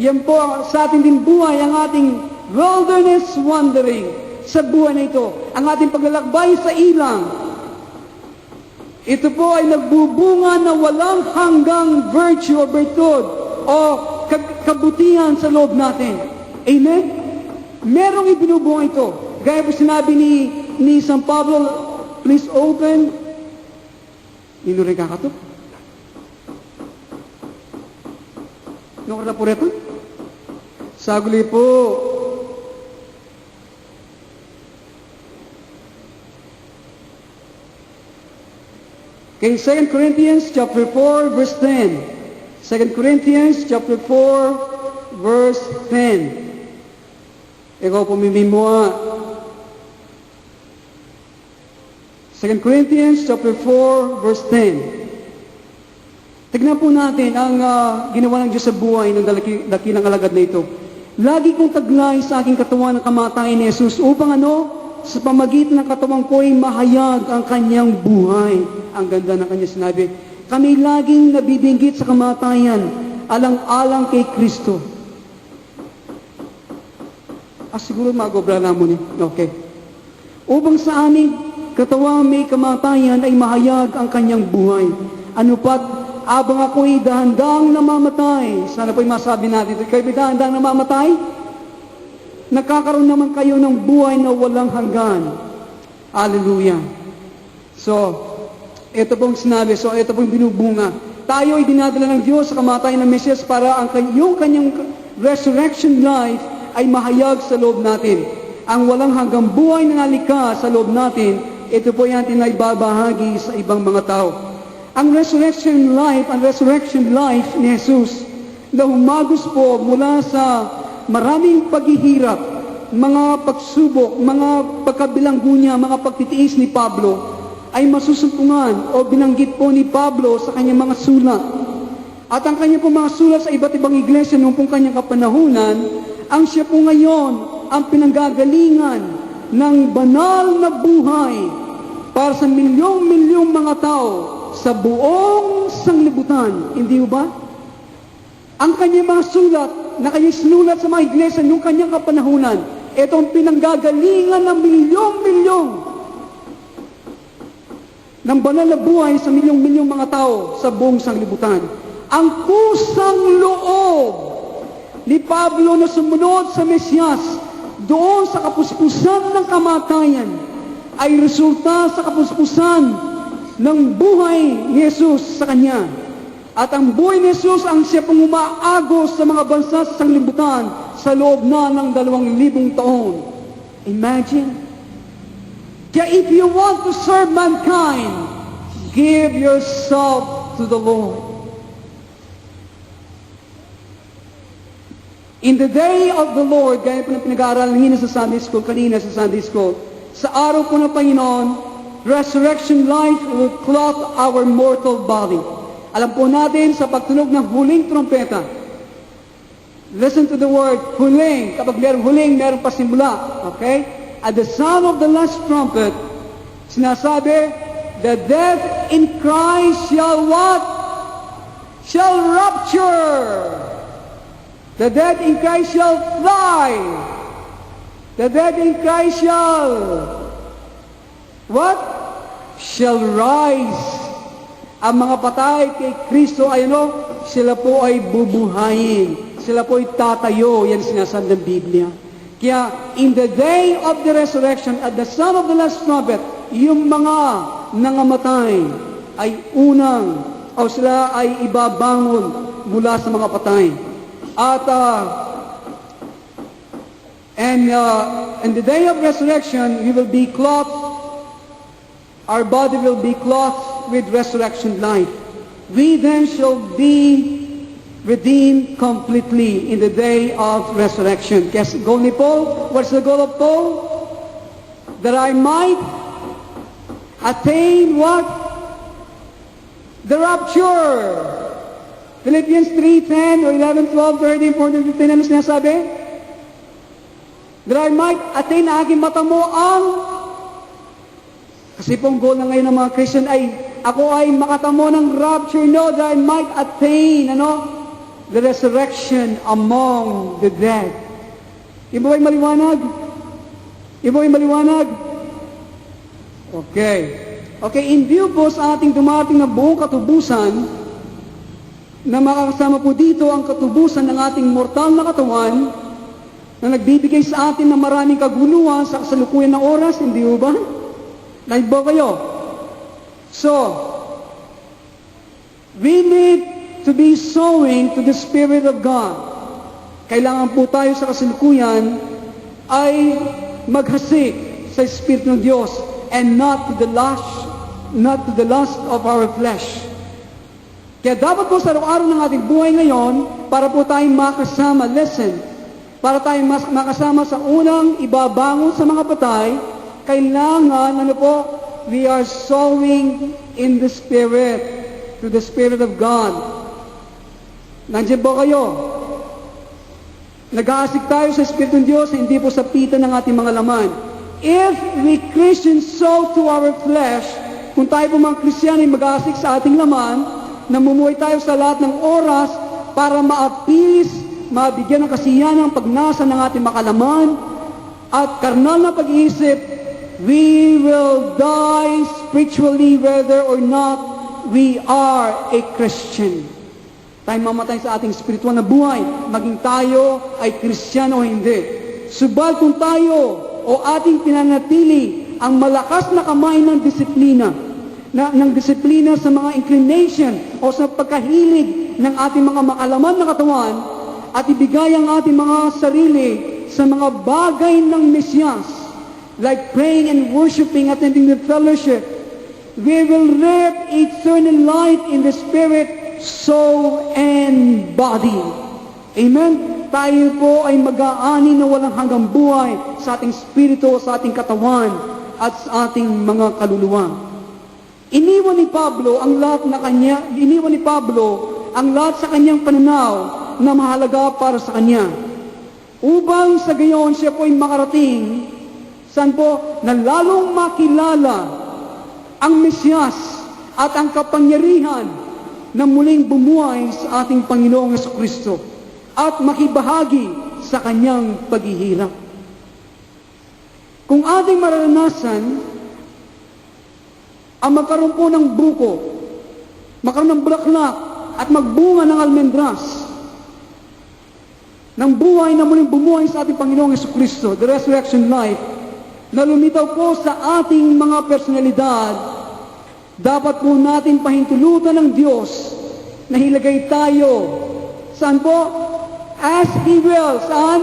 Yan po sa ating din buhay, ang ating wilderness wandering. Sa buhay na ito, ang ating paglalakbay sa ilang, ito po ay nagbubunga na walang hanggang virtue o virtud o kabutihan sa loob natin. Amen? Merong ibinubunga ito. Gaya po sinabi ni San Pablo, please open. Nino rin kakatok? Nung na po rito? Saguli po. Okay, 2 Corinthians chapter 4, verse 10. 2 Corinthians chapter 4, verse 10. Ikaw pumimim mo. 2 Corinthians chapter 4, verse 10. Tignan po natin ang ginawa ng Diyos sa buhay ng dakilang alagad na ito. Lagi kong taglay sa aking katawan ng kamatayan ni Jesus upang sa pamagitan ng katawan ko ay mahayag ang kanyang buhay. Ang ganda ng kanyang sinabi. Kami laging nabibinggit sa kamatayan, alang-alang kay Kristo. Siguro magobra na mo ni. Okay. Upang sa amin, katawan may kamatayan ay mahayag ang kanyang buhay. Ano pat, abang ako'y dahandang namamatay. Sana po'y masabi natin, kayo ba dahandang namamatay? Nagkakaroon naman kayo ng buhay na walang hanggan. Hallelujah. So, ito pong sinabi, ito pong binubunga. Tayo ay dinadala ng Diyos sa kamatayan ng Mesiyas para yung kanyang resurrection life ay mahayag sa loob natin. Ang walang hanggang buhay na nalika sa loob natin, ito po yan tinaibabahagi sa ibang mga tao. Ang resurrection life ni Jesus na humagos po mula sa maraming paghihirap, mga pagsubok, mga pagkabilanggo niya, mga pagtitiis ni Pablo, ay masusumpungan o binanggit po ni Pablo sa kanyang mga sulat. At ang kanyang po mga sulat sa iba't ibang iglesia noong pong kanyang kapanahunan, ang siya po ngayon ang pinanggagalingan ng banal na buhay para sa milyong-milyong mga tao sa buong sanglibutan. Hindi ba? Ang kanyang mga sulat na kanyang sinulat sa mga iglesia noong kanyang kapanahunan, itong pinanggagalingan ng milyong-milyong ng banal na buhay sa milyong-milyong mga tao sa buong sanglibutan. Ang kusang loob ni Pablo na sumunod sa Mesiyas doon sa kapuspusan ng kamatayan ay resulta sa kapuspusan ng buhay ni Jesus sa kanya. At ang buhay ni Jesus ang siya pong umaagos sa mga bansa sa sanglibutan sa loob na ng 2,000 taon. Imagine. Kaya if you want to serve mankind, give yourself to the Lord. In the day of the Lord, gaya po na pinag-aaralan sa Sunday School, kanina sa Sunday School, sa araw po ng Panginoon, resurrection life will clothe our mortal body. Alam po natin sa pagtunog ng huling trompeta. Listen to the word, huling. Kapag merong huling, merong pasimula. Okay? At the sound of the last trumpet, sinasabi, the dead in Christ shall what? Shall rapture. The dead in Christ shall fly. The dead in Christ shall what? Shall rise. Ang mga patay kay Kristo ay sila po ay bubuhayin. Sila po ay tatayo. Yan sinasabi ng Biblia. Kaya, in the day of the resurrection, at the sound of the last trumpet, yung mga nangamatay ay sila ay ibabangon mula sa mga patay. At, in the day of resurrection, we will be clothed, our body will be clothed with resurrection life. We then shall be redeemed completely in the day of resurrection. Yes, goal ni Paul. What's the goal of Paul? That I might attain what? The rapture. Philippians 3:10 or 11, 12, 13, 14, 15, ano sinasabi? That I might attain na aking matamo ang kasi pong goal na ngayon ng mga Christian ay ako ay makatamo ng rapture, that I might attain, the resurrection among the dead. Iba ay maliwanag? Iba ay maliwanag? Okay. Okay, in view po sa ating dumating na buong katubusan, na makakasama po dito ang katubusan ng ating mortal na katawan, na nagbibigay sa atin ng maraming kaguluhan sa kasalukuyan ng oras, hindi ba? Naib ba kayo? So, we need to be sowing to the Spirit of God. Kailangan po tayo sa kasalukuyan ay maghasik sa Espiritu ng Diyos and not to the lust not to the lust of our flesh. Kaya dapat po sa araw-araw ng ating buhay ngayon, para po tayong makasama, para tayong makasama sa unang ibabangon sa mga patay, kailangan, we are sowing in the Spirit, to the Spirit of God. Nandiyan po kayo. Nag-aasik tayo sa Espiritu ng Diyos, hindi po sa pita ng ating mga laman. If we Christians sow to our flesh, kung tayo po mga Kristiyano ay mag-aasik sa ating laman, namumuhay tayo sa lahat ng oras para ma-appease, mabigyan ng kasiyahan ng pagnasa ng ating makalaman at karnal na pag-iisip, we will die spiritually whether or not we are a Christian. Tayo mamatay sa ating spiritual na buhay, maging tayo ay Kristiyano o hindi. Subalit kung tayo o ating pinanatili ang malakas na kamay ng disiplina, ng disiplina sa mga inclination o sa pagkahilig ng ating mga makalaman na katawan at ibigay ang ating mga sarili sa mga bagay ng Mesiyas, like praying and worshiping, attending the fellowship, we will reap eternal life in the spirit, soul, and body. Amen? Tayo po ay mag-aani na walang hanggang buhay sa ating spirito, sa ating katawan, at sa ating mga kaluluwa. Iniwan ni Pablo ang lahat sa kanyang pananaw na mahalaga para sa kanya. Upang sa gayon siya po ay makarating, saan po, na lalong makilala ang Mesiyas at ang kapangyarihan na muling bumuhay sa ating Panginoong Jesucristo at makibahagi sa kanyang paghihirap. Kung ating mararanasan ang magkaroon po ng buko, magkaroon ng bulaklak, at magbunga ng almendras, ng buhay na muling bumuhay sa ating Panginoong Jesucristo, the resurrection life, na lumitaw po sa ating mga personalidad, dapat po natin pahintulutan ng Diyos na hilagay tayo. Saan po? As He will. Saan?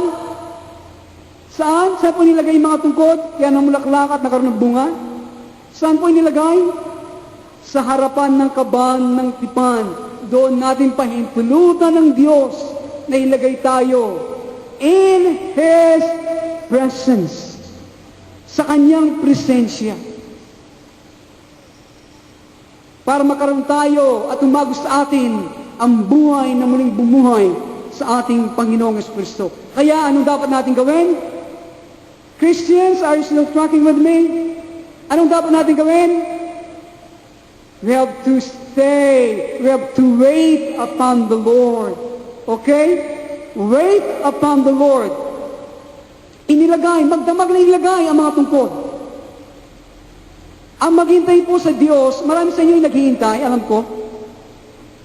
Saan? Saan po nilagay yung mga tungkod? Kaya ng mulaklak at nagkaroon ng bunga? Saan po inilagay? Sa harapan ng kaban ng tipan. Doon natin pahintulutan ng Diyos na ilagay tayo in His presence. Sa Kanyang presensya. Para makaroon tayo at umagos sa atin ang buhay na muling bumuhay sa ating Panginoong Jesucristo. Kaya anong dapat natin gawin? Christians, are you still tracking with me? Anong dapat natin gawin? We have to stay. We have to wait upon the Lord. Okay? Wait upon the Lord. Magdamag na ilagay ang mga tungkod. Ang maghintay po sa Diyos, marami sa inyo yung naghihintay, alam ko.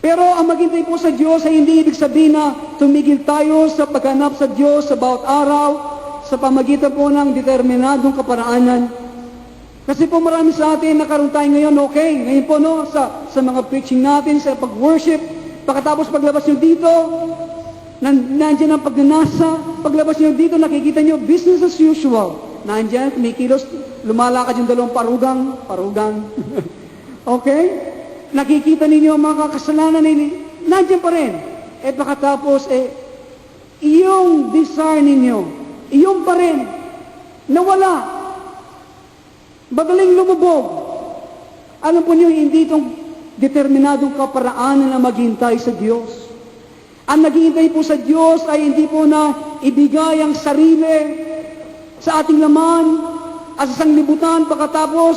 Pero ang maghintay po sa Diyos ay hindi ibig sabihin na tumigil tayo sa paghanap sa Diyos sa bawat araw, sa pamagitan po ng determinadong kaparaanan. Kasi po marami sa atin, nakaroon tayo ngayon, okay, ngayon po sa mga preaching natin, sa pag-worship, pagkatapos paglabas nyo dito, nandiyan ang pagnanasa, paglabas nyo dito, nakikita nyo, business as usual. Nandiyan, kumikilos, lumalakad yung dalawang parugang. Okay? Nakikita ninyo ang mga kasalanan, nandiyan pa rin. At pagkatapos, iyong desire ninyo, iyong pa rin, nawala. Bagaling lumubog. Alam po niyo, hindi itong determinadong kaparaanan na maghintay sa Diyos. Ang naghihintay po sa Diyos ay hindi po na ibigay ang sarili sa ating laman at sa sanglibutan pagkatapos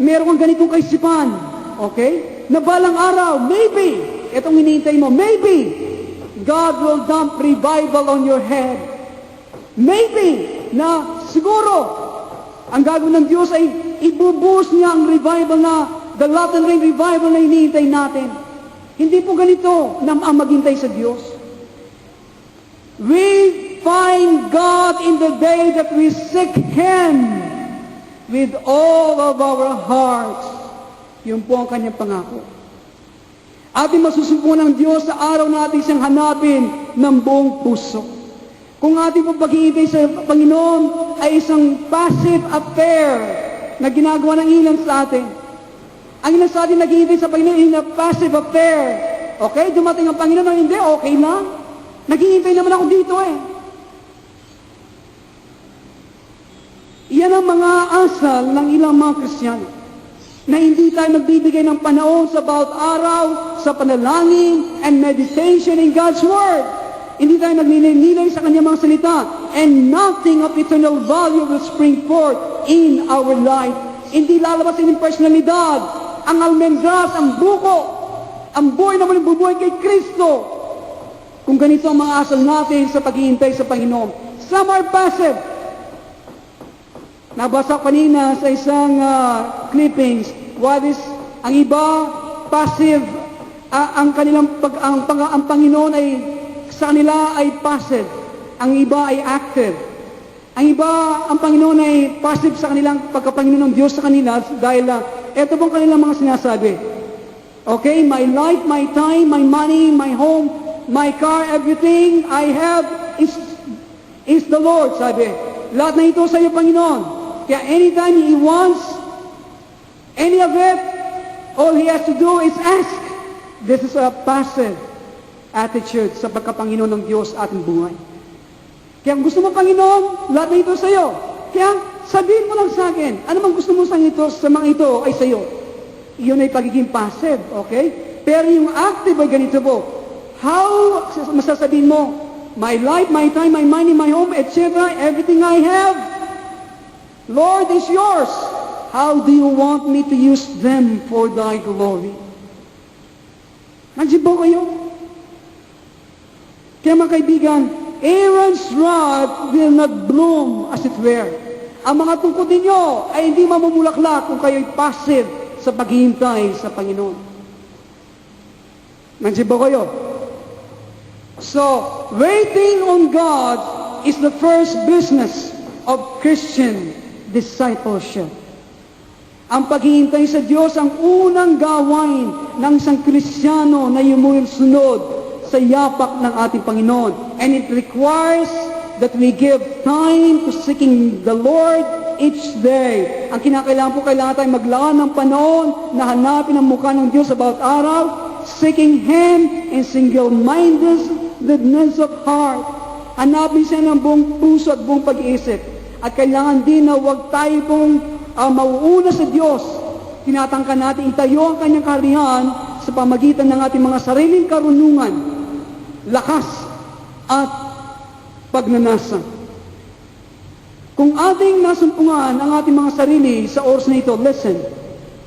meron kang ganitong kaisipan. Okay? Na balang araw, maybe, itong hinihintay mo, maybe, God will dump revival on your head. Maybe, na siguro, ang gagawin ng Diyos ay ibubuhos niya ang revival na, the Latin Rain revival na hinihintay natin. Hindi po ganito na ang maghintay sa Diyos. We find God in the day that we seek Him with all of our hearts. Yun po ang kanyang pangako. Ating masusumpuan ng Diyos sa araw na ating siyang hanapin ng buong puso. Kung ating po paghihintay sa Panginoon ay isang passive affair na ginagawa ng ilan sa atin, Ang ilan sa atin naghihintay sa Panginoon in a passive affair. Okay? Dumating ang Panginoon, hindi, okay lang. Naghihintay naman ako dito eh. Iyan ang mga asal ng ilang mga Kristiyano na hindi tayo magbibigay ng panahon sa bawat araw, sa panalangin and meditation in God's Word. Hindi tayo nagninilay sa Kanyang mga salita, and nothing of eternal value will spring forth in our life. Hindi lalabas ang personalidad, ang almendras, ang buko, ang buhay na muling bubuhay kay Kristo. Kung ganito ang mga asal natin sa paghihintay sa Panginoon. Some are passive. Nabasa kanina sa isang clippings, ang iba, passive, ang kanilang ang Panginoon ay, sa kanila ay passive, ang iba ay active. Ang iba, ang Panginoon ay passive sa kanilang pagkapanginoon ng Diyos sa kanila dahil ito pong kanilang mga sinasabi. Okay, my life, my time, my money, my home, my car, everything I have is the Lord, sabi. Lahat na ito sa iyo, Panginoon. Kaya anytime He wants any of it, all He has to do is ask. This is a passive attitude sa pagkapanginoon ng Diyos ating buhay. Kaya kung gusto mo, Panginoon, lahat na ito sa iyo. Kaya sabihin mo lang sa akin, ano mang gusto mo sa mga ito ay sa iyo. Iyon ay pagiging passive, okay? Pero yung active ay ganito po. How masasabihin mo, my life, my time, my money, my home, etc., everything I have, Lord, is yours. How do you want me to use them for thy glory? Nandiyan po kayo? Kaya mga kaibigan, Aaron's rod will not bloom as it were. Ang mga tungkod ninyo ay hindi mamumulaklak kung kayo'y passive sa paghihintay sa Panginoon. Nandiyan po kayo? So, waiting on God is the first business of Christian discipleship. Ang paghihintay sa Diyos ang unang gawain ng isang Kristiyano na sunod sa yapak ng ating Panginoon. And it requires that we give time to seeking the Lord each day. Ang kinakailangan po, kailangan tayong maglaan ng panahon na hanapin ang mukha ng Diyos sa bawat araw, seeking Him in single-mindedness of heart. Hanapin siya ng buong puso at buong pag-iisip. At kailangan din na huwag tayo pong mauuna sa Diyos. Tinatangka natin itayo ang Kanyang kaharian sa pamagitan ng ating mga sariling karunungan, lakas, at pagnanasa. Kung ating nasumpungan ang ating mga sarili sa oras na ito, listen,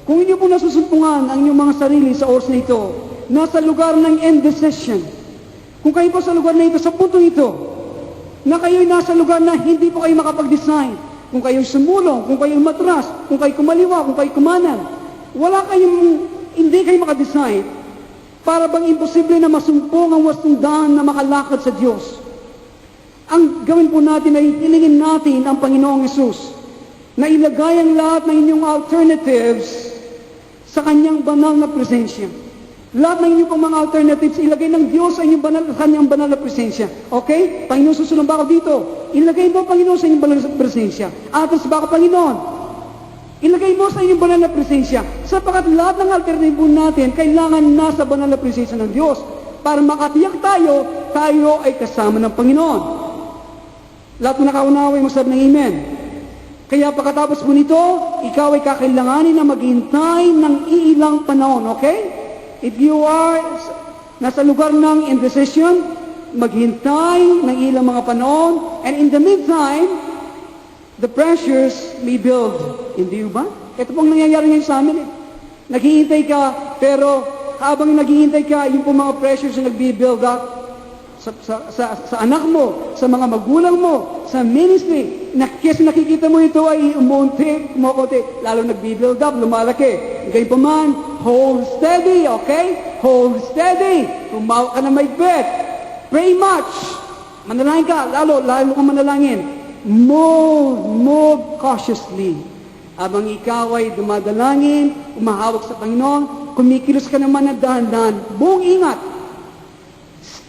kung inyo po nasusumpungan ang inyong mga sarili sa oras na ito, nasa lugar ng indecision, kung kayo po sa lugar na ito, sa punto ito, na kayo'y nasa lugar na hindi po kayo makapag-design, kung kayo'y sumulong, kung kayo'y matras, kung kayo'y kumaliwa, kung kayo'y kumanan, hindi kayo makadesign, para bang imposible na masumpong ang wastong daan na makalakad sa Diyos. Ang gawin po natin ay hilingin natin ang Panginoong Hesus na ilagay ang lahat ng inyong alternatives sa Kanyang banal na presensya. Lahat ng inyong mga alternatives, ilagay ng Diyos sa Kanyang banal na presensya. Okay? Panginoon, susunod ba ako dito? Ilagay mo, Panginoon, sa inyong banal na presensya. Atas ba ako, Panginoon? Ilagay mo sa inyong banal na presensya. Sapagat lahat ng alternative natin, kailangan nasa banal na presensya ng Diyos. Para makatiyak tayo ay kasama ng Panginoon. Lahat ng nakaunaway, magsabi ng Amen. Kaya pagkatapos mo nito, ikaw ay kakailanganin na maghintay ng ilang panahon, okay? If you are nasa lugar ng indecision, maghintay ng ilang mga panahon, and in the meantime, the pressures may build. Hindi ba? Ito pong nangyayari ngayon sa amin. Naghihintay ka, pero habang naghihintay ka, yung pong mga pressures na nagbi-build up sa anak mo, sa mga magulang mo, sa ministry, kasi nakikita mo ito ay umunti, lalo nagbi-build up, lumalaki. Ngayon pa man, hold steady, okay? Hold steady. Tumawa ka na maigpit. Pray much. Manalangin ka, lalo kang manalangin. Move cautiously. Habang ikaw ay dumadalangin, umahawak sa Panginoon, kumikilos ka naman na dahan-dahan. Buong ingat.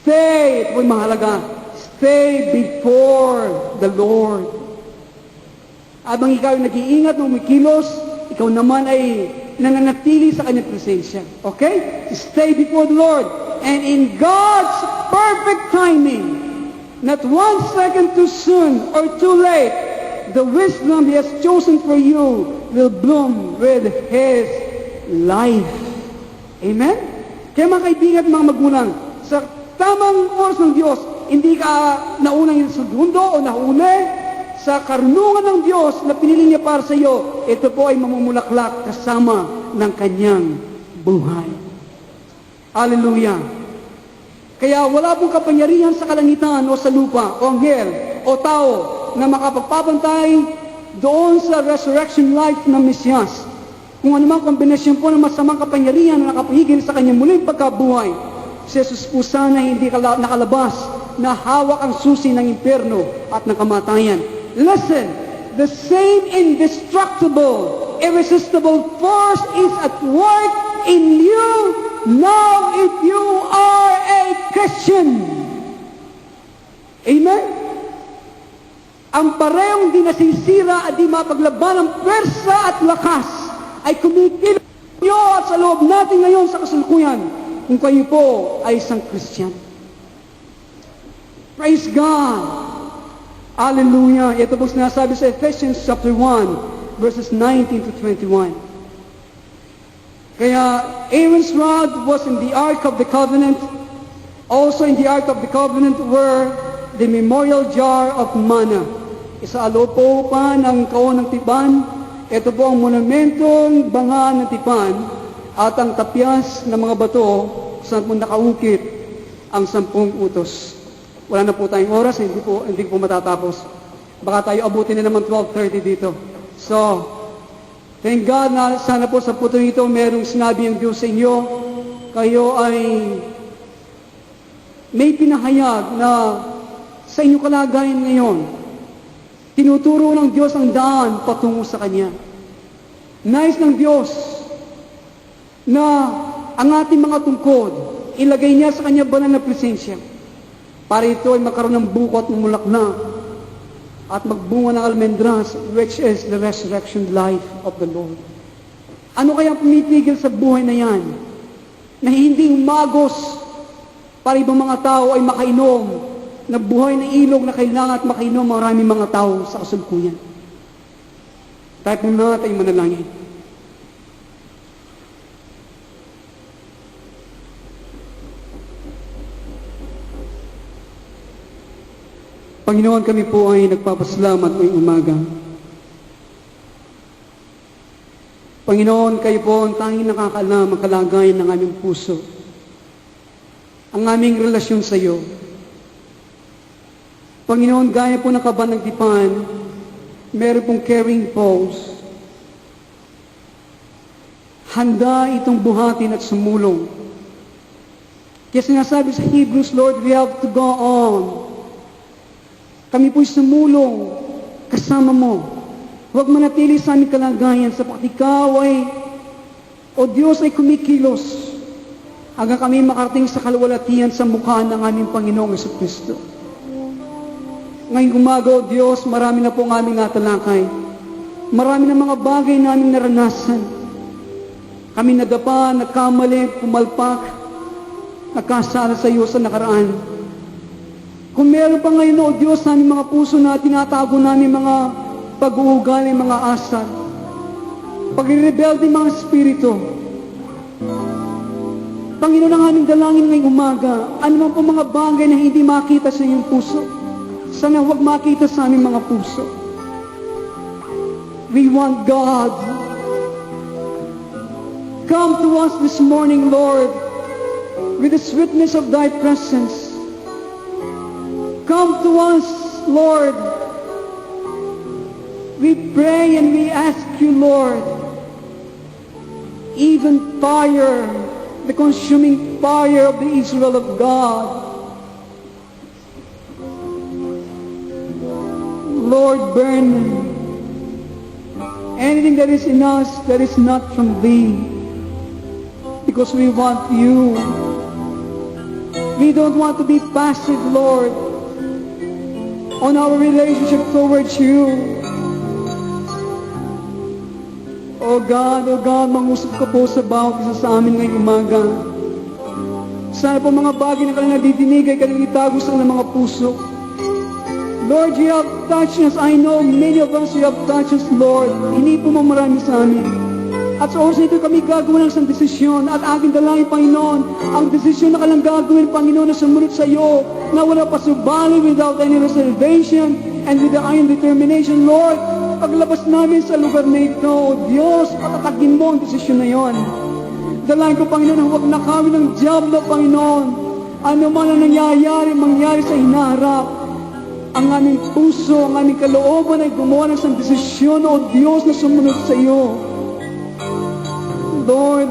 Stay, ito po'y mahalaga. Stay before the Lord. Habang ikaw ay nag-iingat, umikilos, ikaw naman ay nananatili sa kanyang presensya. Okay? Stay before the Lord. And in God's perfect timing, not 1 second too soon or too late, the wisdom He has chosen for you will bloom with His life. Amen? Kaya mga kaibigan at mga magulang, sa tamang oras ng Diyos, hindi ka naunang yung segundo o nahuli. Sa karunungan ng Diyos na pinili niya para sa iyo, ito po ay mamumulaklak kasama ng kanyang buhay. Hallelujah! Kaya wala pong kapangyarihan sa kalangitan o sa lupa, o anghel, o tao na makapagpapantay doon sa resurrection life ng Mesiyas. Kung anumang kombinasyon po ng masamang kapangyarihan na nakapahigil sa kanyang muling pagkabuhay, si Jesus po sana hindi nakalabas na hawak ang susi ng impyerno at ng kamatayan. Listen, the same indestructible, irresistible force is at work in you now if you are a Christian. Amen? Ang parehong di nasisira at di mapaglaban ng pwersa at lakas ay kumikilos at sa loob natin ngayon sa kasalukuyan kung kayo po ay isang Christian. Praise God! Hallelujah! Ito po sinasabi sa Ephesians chapter 1, verses 19 to 21. Kaya Aaron's rod was in the Ark of the Covenant. Also in the Ark of the Covenant were the memorial jar of manna. Isaaloob po pa ng kaon ng tipan. Ito po ang monumentong banga ng tipan at ang tapyas ng mga bato saan po nakaukit ang 10 utos. Wala na po tayong oras, hindi po matatapos. Baka tayo abutin na naman 12:30 dito. So, thank God na sana po sa puto ito merong sinabi ang Diyos sa inyo. Kayo ay may pinahayag na sa inyong kalagayan ngayon. Tinuturo ng Diyos ang daan patungo sa Kanya. Nais ng Diyos na ang ating mga tungkod ilagay niya sa Kanya banal na presensya. Para ito ay magkaroon ng buko at mumulaklak at magbunga ng almendras, which is the resurrection life of the Lord. Ano kaya pumipigil sa buhay na yan? Na hindi umagos para ibang mga tao ay makainom na buhay na ilog na kailangan at makainom maraming mga tao sa kasalukuyan. Tayo po natin ay manalangin. Panginoon, kami po ay nagpapasalamat ngayong umaga. Panginoon, kayo po ang tanging nakakaalam ang kalagayan ng aming puso, ang aming relasyon sa iyo. Panginoon, gaya po ng kaban ng tipan, meron pong caring pose. Handa itong buhatin at sumulong. Kaya sinasabi sa Hebrews, Lord, we have to go on. Kami po'y sumulong kasama mo. Huwag manatili sa aming kalagayan sapagat ikaw ay, o Diyos ay kumikilos hanggang kami makarating sa kaluwalhatian sa mukha ng aming Panginoong Jesucristo. Ngayong umaga, o Diyos, marami na po ang aming natalakay. Marami na mga bagay na aming naranasan. Kami nadapa, nagkamali, pumalpak, nagkasala sa iyo sa nakaraan. Kung meron pa ngayon, o Diyos, sa aming mga puso na tinatago namin mga pag-uugali, mga asal, pag-rebelde mga espiritu. Panginoon, ang aming dalangin ngayong umaga, ano man po mga bagay na hindi makita sa iyong puso, sana huwag makita sa aming mga puso. We want God. Come to us this morning, Lord, with the sweetness of thy presence. Come to us, Lord. We pray and we ask you, Lord, even fire, the consuming fire of the Israel of God. Lord, burn anything that is in us that is not from thee, because we want you. We don't want to be passive, Lord, on our relationship towards you. Oh Oh God, mangusap ka po sa bawat isa sa amin ngayong umaga. Sana po mga bagay na kanilang nadidinig ay kanilang itago sa kanilang mga puso. Lord, you have touched us. I know many of us, you have touched us, Lord. Hindi po marami sa amin. At sa oras na ito kami gagawin ng isang desisyon. At aking dalangin, Panginoon, ang desisyon na kalang gagawin, Panginoon, na sumunod sa iyo, na wala pasubali without any reservation and with the iron determination, Lord, paglabas namin sa lugar na ito, O Diyos, patatagin mo ang desisyon na yon. Dalangin ko, Panginoon, huwag nakawin ng diablo, Panginoon. Ano man ang mangyari sa hinaharap. Ang aming puso, ang aming kalooban ay gumawa ng isang desisyon, O Diyos, na sumunod sa iyo. Lord,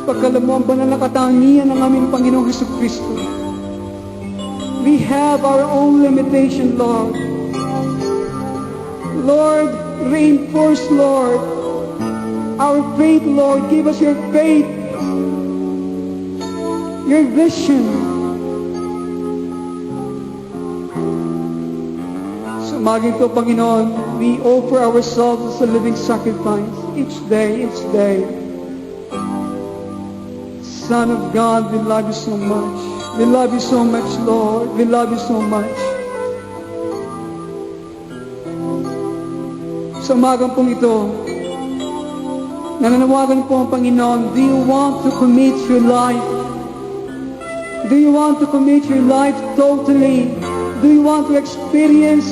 pagkalam mo ang banal na katangian ng aming Panginoong Jesucristo. We have our own limitation, Lord. Lord, reinforce, Lord, our faith, Lord. Give us your faith, your vision. Sa umagang ito, Panginoon, we offer ourselves as a living sacrifice each day. Son of God, we love you so much. We love you so much, Lord. We love you so much. Sa umagang pong ito, nananawagan po ang Panginoon, do you want to commit your life? Do you want to commit your life totally? Do you want to experience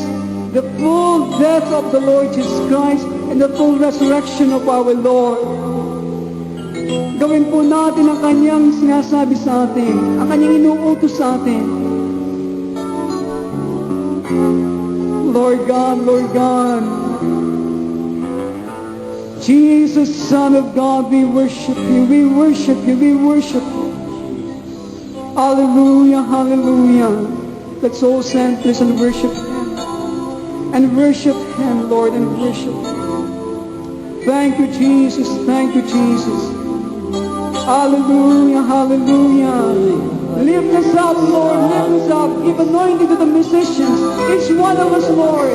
the full death of the Lord Jesus Christ and the full resurrection of our Lord? Gawin po natin ang kanyang sinasabi sa atin, ang kanyang inuutos sa atin. Lord God, Jesus, Son of God, we worship you, we worship you, we worship you. Hallelujah, hallelujah. Let's all stand, please, and worship Him. And worship Him, Lord, and worship Him. Thank you, Jesus, thank you, Jesus. Hallelujah, hallelujah. Lift us up, Lord, lift us up. Give anointing to the musicians, each one of us, Lord.